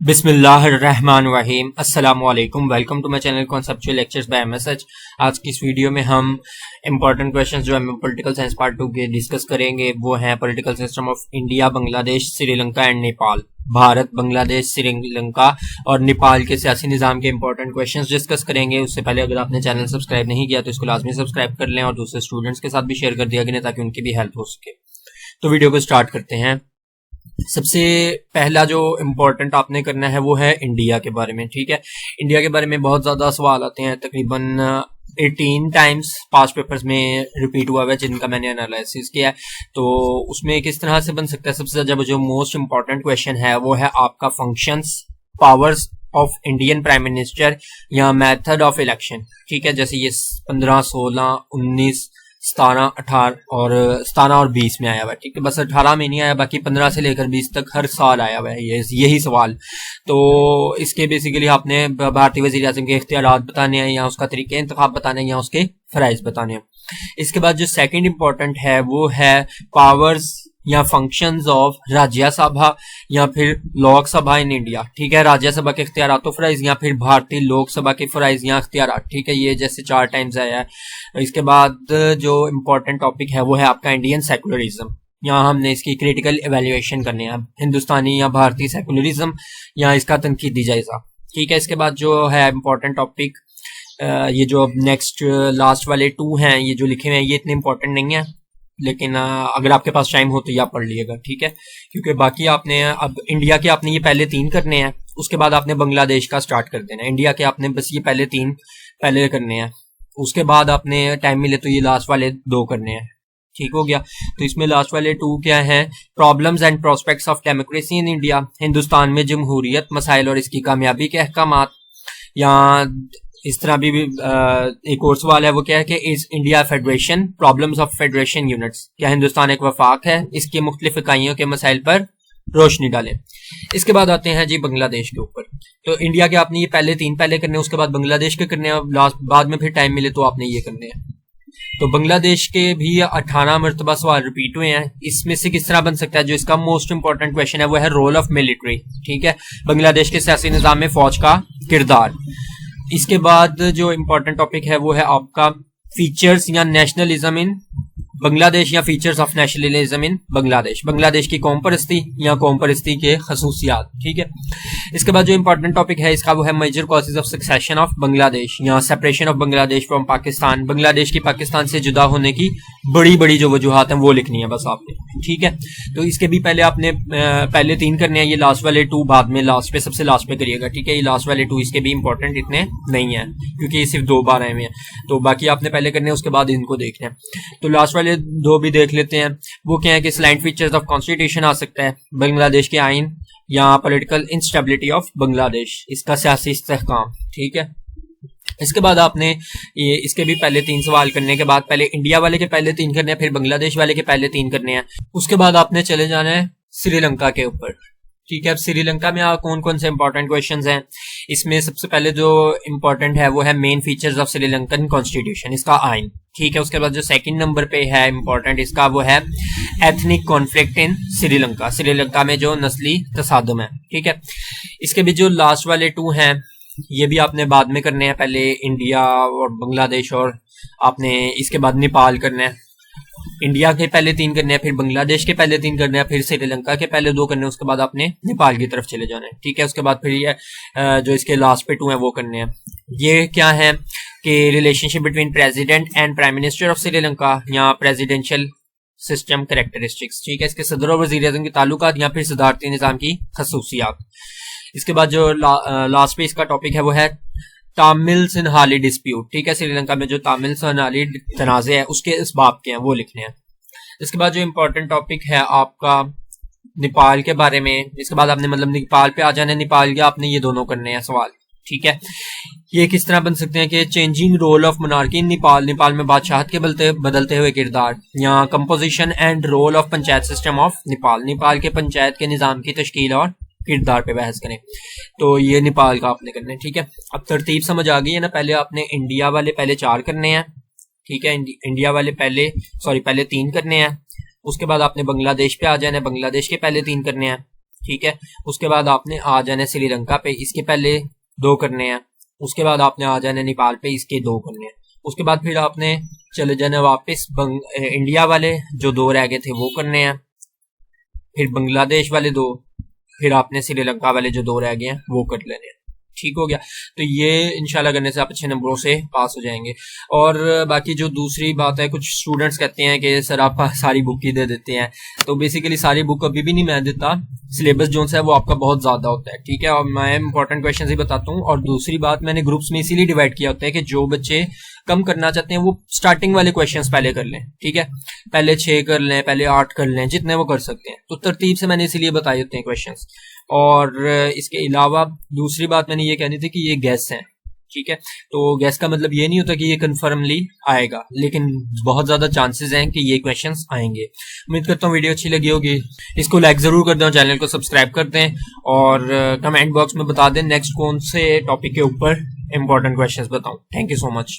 बिस्मिल्लाहिर्रहमानिर्रहीम अस्सलाम वालेकुम। Welcome to my channel conceptual lectures by MSH. आज की इस वीडियो में हम इंपॉर्टेंट क्वेश्चंस जो है पॉलिटिकल साइंस पार्ट 2 के डिस्कस करेंगे। वो हैं political system of India, Bangladesh, Sri Lanka and Nepal. Bharat, Bangladesh, Sri Lanka और नेपाल के सियासी निज़ाम के इंपॉर्टेंट क्वेश्चंस डिस्कस करेंगे। उससे पहले अगर आपने चैनल सब्सक्राइब नहीं किया तो इसको लाजमी सब्सक्राइब कर लें और दूसरे स्टूडेंट्स के साथ भी शेयर कर दिया करें ताकि उनकी भी हेल्प हो सके। तो वीडियो को स्टार्ट करते हैं। सबसे पहला जो इम्पोर्टेंट आपने करना है वो है इंडिया के बारे में। ठीक है, इंडिया के बारे में बहुत ज़्यादा सवाल आते हैं, तकरीबन 18 टाइम्स पास्ट पेपर्स में रिपीट हुआ है जिनका मैंने एनालिसिस किया है। तो उसमें किस तरह से बन सकता है, सबसे ज़्यादा जो मोस्ट इम्पॉर्टेंट क्वेश्चन है वो है आपका functions, powers of Indian prime minister या मेथड ऑफ इलेक्शन। ठीक है, जैसे ये 15, 16, 19, 17, 18 और 17 और 20 में आया हुआ है। ठीक है, बस 18 में नहीं आया, बाकी 15 से लेकर 20 तक हर साल आया हुआ है यही सवाल। तो इसके बेसिकली आपने भारतीय वज़ीर आज़म के इख्तियारात बताने हैं या उसका तरीके इंतखाब बताने हैं या उसके फ़राइज़ बताने हैं। इसके बाद जो सेकंड इम्पोर्टेंट है वो है पावर्स या फंक्शंस ऑफ राज्यसभा या फिर लोकसभा इन इंडिया। ठीक है, राज्यसभा के इख्तियारात तो फ़राइज़ या फिर भारतीय लोकसभा के फ़राइज़ या इख्तियारात। ठीक है, ये जैसे 4 टाइम्स आया है। इसके बाद जो इम्पोर्टेंट टॉपिक है वो है आपका इंडियन सेकुलरिज्म। यहाँ हमने इसकी क्रिटिकल एवेल्युएशन करनी है, हिंदुस्तानी या भारतीय सेकुलरिज्म या इसका तनकीदी जायजा। ठीक है, इसके बाद जो है इम्पोर्टेंट टॉपिक, ये जो अब नेक्स्ट लास्ट वाले 2 हैं ये जो लिखे हुए हैं ये इतने इम्पोर्टेंट नहीं है, लेकिन अगर आपके पास टाइम हो तो ये आप पढ़ लीजिएगा। ठीक है, क्योंकि बाकी आपने अब इंडिया के आपने ये पहले 3 करने हैं, उसके बाद आपने बांग्लादेश का स्टार्ट कर देना है। इंडिया के आपने बस ये पहले 3 पहले करने हैं, उसके बाद आपने टाइम मिले तो ये लास्ट वाले 2 करने हैं। ठीक हो गया, तो इसमें लास्ट वाले 2 क्या है, problems and prospects of democracy in India, Hindustan में जमहूरियत, मसाइल और इसकी कामयाबी के अहकामात। या इस तरह भी एक और सवाल है वो क्या है कि इस India federation, problems of federation units, क्या हिंदुस्तान एक वफाक है, इसकी मुख्तलिफ इकाइयों के मसाइल पर रोशनी डालें। इसके बाद आते हैं जी बांग्लादेश के ऊपर। तो इंडिया के आपने ये पहले 3 पहले करने हैं, उसके बाद बांग्लादेश के करने हैं, लास्ट बाद में फिर टाइम मिले तो आपने ये करने हैं। तो बांग्लादेश के भी 18 मरतबा सवाल रिपीट हुए हैं। इसमें से किस तरह बन सकता है, जो इसका मोस्ट इंपॉर्टेंट क्वेश्चन है वो है रोल ऑफ मिलिट्री। ठीक है, बांग्लादेश के सियासी निज़ाम में फौज का किरदार। इसके बाद जो इम्पोर्टेंट टॉपिक है वो है आपका फीचर्स या नेशनलिज्म इन बांग्लादेश या features of nationalism in Bangladesh, Bangladesh की कौम परस्ती या कौम परस्ती के खसूसियात। ठीक है, इसके बाद जो इम्पोर्टेंट टॉपिक है इसका वो है major causes of succession of Bangladesh या separation of Bangladesh from Pakistan, Bangladesh की पाकिस्तान से जुदा होने की बड़ी बड़ी जो वजूहात हैं वो लिखनी है बस आपने। ठीक है, तो इसके भी पहले आपने पहले 3 करने हैं, ये लास्ट वाले 2 बाद में लास्ट पे सबसे लास्ट पे करिएगा। ठीक है, ये लास्ट वाले 2 इसके भी इंपॉर्टेंट इतने नहीं है क्योंकि ये सिर्फ 2 बार आए हुए हैं, तो बाकी आपने पहले करने हैं उसके बाद इनको देखना है। तो लास्ट वाले 2 भी देख लेते हैं। वो क्या है कि स्लाइड फीचर्स ऑफ कॉन्स्टिट्यूशन आ सकता है, बांग्लादेश के आइन या पॉलिटिकल इंस्टेबिलिटी ऑफ बांग्लादेश, इसका सियासी इस्तेहकाम। ठीक है, इसके बाद आपने ये इसके भी पहले 3 सवाल करने के बाद पहले इंडिया वाले के पहले 3 करने हैं, फिर बांग्लादेश वाले के पहले 3 करने हैं, उसके बाद आपने चले जाना है श्रीलंका के ऊपर। ठीक है, अब श्रीलंका में कौन कौन से इंपॉर्टेंट क्वेश्चंस हैं, इसमें सबसे पहले जो इंपॉर्टेंट है वो है main features of Sri Lankan constitution, इसका आइन। ठीक है, उसके बाद जो सेकंड नंबर पे है इंपॉर्टेंट इसका वो है ethnic conflict in Sri Lanka, Sri Lanka में जो नस्ली तसादम है। ठीक है, इसके भी जो लास्ट वाले 2 हैं ये भी आपने बाद में करने हैं, पहले इंडिया और बांग्लादेश और आपने इसके बाद नेपाल करना है। इंडिया के पहले 3 करने हैं, फिर बांग्लादेश के पहले 3 करने हैं, फिर श्रीलंका के पहले 2 करने हैं, उसके बाद आपने नेपाल की तरफ चले जाना है। ठीक है, उसके बाद फिर ये जो इसके लास्ट पे 2 हैं वो करने हैं। ये क्या है कि relationship between president and prime minister of Sri Lanka या प्रेसिडेंशियल सिस्टम कैरेक्टरिस्टिक्स। ठीक है, इसके सदर और वज़ीर आज़म के ताल्लुकात या फिर सदारती निज़ाम की खसूसियात। इसके बाद जो लास्ट पे इसका टॉपिक है वो है तामिल सिन्हाली डिस्प्यूट। ठीक है, श्रीलंका में जो तामिल सिन्हाली तनाज़े है उसके इसबाब के हैं वो लिखने हैं। इसके बाद जो इम्पोर्टेंट टॉपिक है आपका नेपाल के बारे में, इसके बाद आपने मतलब नेपाल पे आ जाना है, नेपाल के आपने ये दोनों करने हैं सवाल। ठीक है, ये किस तरह बन सकते हैं कि changing role of monarchy in Nepal, Nepal में बादशाहत के बदलते हुए किरदार, या composition and role of panchayat system of Nepal, Nepal के पंचायत के निज़ाम की तश्कील और किरदार पे बहस करें। तो ये नेपाल का आपने करना है। ठीक है, अब तरतीब समझ आ गई है ना, पहले आपने इंडिया वाले पहले 4 करने हैं। ठीक है, इंडिया वाले पहले 3 करने हैं, उसके बाद आपने बांग्लादेश पे आ जाना है, बांग्लादेश के पहले 3 करने हैं, ठीक है। उसके बाद आपने आ जाना है श्रीलंका पे, इसके पहले 2 करने हैं। उसके बाद आपने आ जाना है नेपाल पे, इसके 2 करने हैं। उसके बाद फिर आपने चले जाना वापस इंडिया वाले जो 2 रह गए थे वो करने हैं, फिर बांग्लादेश वाले 2, फिर आपने श्रीलंका वाले जो 2 रह गए हैं वो कर लेने हैं। ठीक हो गया। तो ये इंशाल्लाह करने से आप अच्छे नंबरों से पास हो जाएंगे। और बाकी जो दूसरी बात है, कुछ स्टूडेंट्स कहते हैं कि सर आप सारी बुक ही दे देते हैं, तो बेसिकली सारी बुक अभी भी नहीं मैं देता, सिलेबस जो है वो आपका बहुत ज्यादा होता है, ठीक है। और मैं इंपॉर्टेंट क्वेश्चन ही बताता हूँ। और दूसरी बात, मैंने ग्रुप्स में इसीलिए डिवाइड किया होता है कि जो बच्चे कम करना चाहते हैं वो स्टार्टिंग वाले क्वेश्चंस पहले कर लें, ठीक है। पहले 6 कर लें, पहले 8 कर लें, जितने वो कर सकते हैं। तो तरतीब से मैंने इसीलिए बताए होते हैं क्वेश्चंस। और इसके अलावा दूसरी बात मैंने ये कहनी थी कि ये गैस है, ठीक है। तो गैस का मतलब ये नहीं होता कि ये कन्फर्मली आएगा, लेकिन बहुत ज्यादा चांसेस हैं कि ये क्वेश्चंस आएंगे। उम्मीद करता हूँ वीडियो अच्छी लगी होगी। इसको लाइक जरूर कर दें, चैनल को सब्सक्राइब कर दें, और कमेंट बॉक्स में बता दें नेक्स्ट कौन से टॉपिक के ऊपर इंपॉर्टेंट क्वेश्चंस बताऊं। Thank you so much.